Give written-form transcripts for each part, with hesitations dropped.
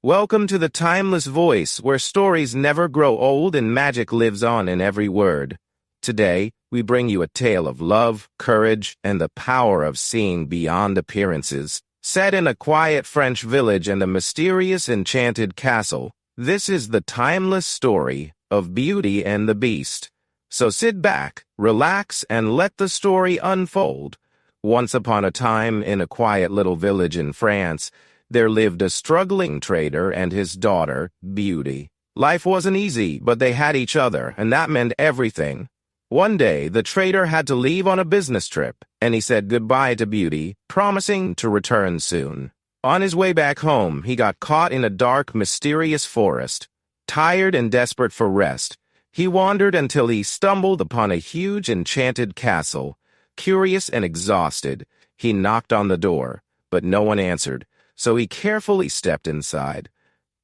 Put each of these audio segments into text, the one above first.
Welcome to the timeless voice where stories never grow old and magic lives on in every word. Today, we bring you a tale of love, courage, and the power of seeing beyond appearances. Set in a quiet French village and a mysterious enchanted castle, this is the timeless story of Beauty and the Beast. So sit back, relax, and let the story unfold. Once upon a time, in a quiet little village in France, there lived a struggling trader and his daughter, Beauty. Life wasn't easy, but they had each other, and that meant everything. One day, the trader had to leave on a business trip, and he said goodbye to Beauty, promising to return soon. On his way back home, he got caught in a dark, mysterious forest. Tired and desperate for rest, he wandered until he stumbled upon a huge enchanted castle. Curious and exhausted, he knocked on the door, but no one answered, so he carefully stepped inside.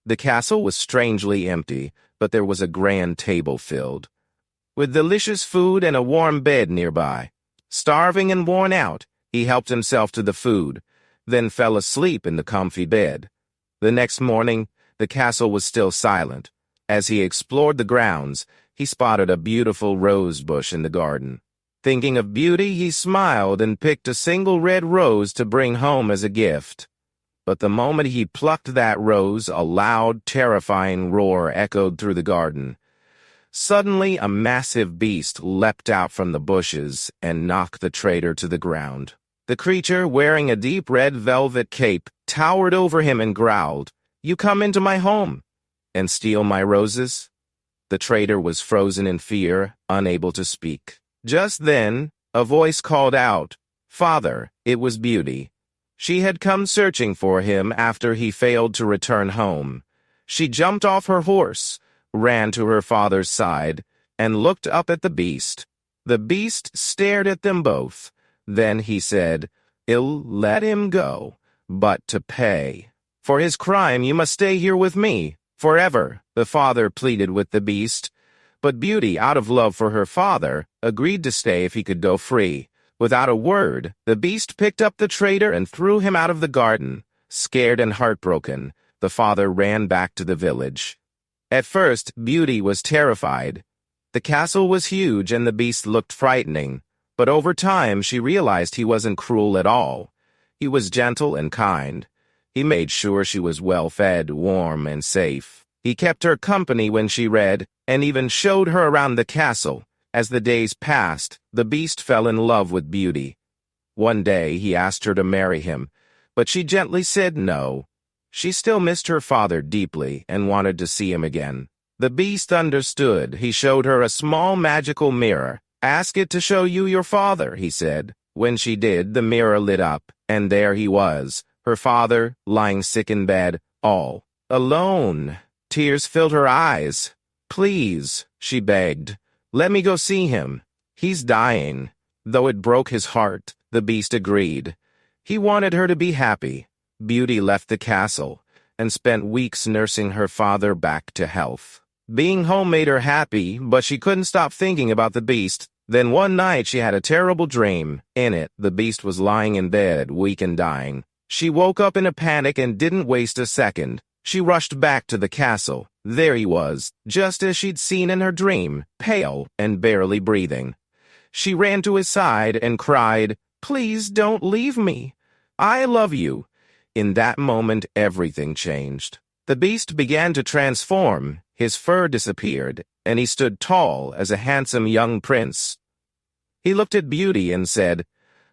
The castle was strangely empty, but there was a grand table filled with delicious food and a warm bed nearby. Starving and worn out, he helped himself to the food, then fell asleep in the comfy bed. The next morning, the castle was still silent. As he explored the grounds, he spotted a beautiful rose bush in the garden. Thinking of Beauty, he smiled and picked a single red rose to bring home as a gift. But the moment he plucked that rose, a loud, terrifying roar echoed through the garden. Suddenly, a massive beast leapt out from the bushes and knocked the trader to the ground. The creature, wearing a deep red velvet cape, towered over him and growled, "You come into my home and steal my roses?" The trader was frozen in fear, unable to speak. Just then, a voice called out, "Father!" It was Beauty. She had come searching for him after he failed to return home. She jumped off her horse, ran to her father's side, and looked up at the beast. The beast stared at them both. Then he said, "I'll let him go, but to pay. For his crime you must stay here with me, forever," the father pleaded with the beast. But Beauty, out of love for her father, agreed to stay if he could go free. Without a word, the beast picked up the trader and threw him out of the garden. Scared and heartbroken, the father ran back to the village. At first, Beauty was terrified. The castle was huge and the beast looked frightening, but over time she realized he wasn't cruel at all. He was gentle and kind. He made sure she was well-fed, warm, and safe. He kept her company when she read, and even showed her around the castle. As the days passed, the beast fell in love with Beauty. One day he asked her to marry him, but she gently said no. She still missed her father deeply and wanted to see him again. The beast understood. He showed her a small magical mirror. "Ask it to show you your father," he said. When she did, the mirror lit up, and there he was, her father, lying sick in bed, all alone. Tears filled her eyes. "Please," she begged, "let me go see him. He's dying." Though it broke his heart, the beast agreed. He wanted her to be happy. Beauty left the castle and spent weeks nursing her father back to health. Being home made her happy, but she couldn't stop thinking about the beast. Then one night she had a terrible dream. In it, the beast was lying in bed, weak and dying. She woke up in a panic and didn't waste a second. She rushed back to the castle. There he was, just as she'd seen in her dream, pale and barely breathing. She ran to his side and cried, "Please don't leave me. I love you." In that moment, everything changed. The beast began to transform. His fur disappeared, and he stood tall as a handsome young prince. He looked at Beauty and said,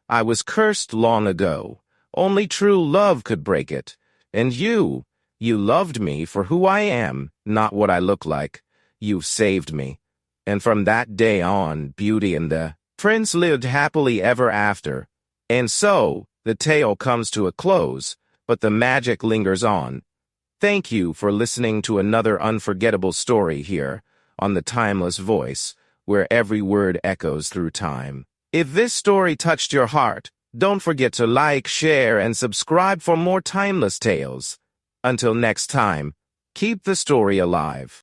"I was cursed long ago. Only true love could break it. And you loved me for who I am, not what I look like. You've saved me." And from that day on, Beauty and the prince lived happily ever after. And so, the tale comes to a close, but the magic lingers on. Thank you for listening to another unforgettable story here on The Timeless Voice, where every word echoes through time. If this story touched your heart, don't forget to like, share, and subscribe for more timeless tales. Until next time, keep the story alive.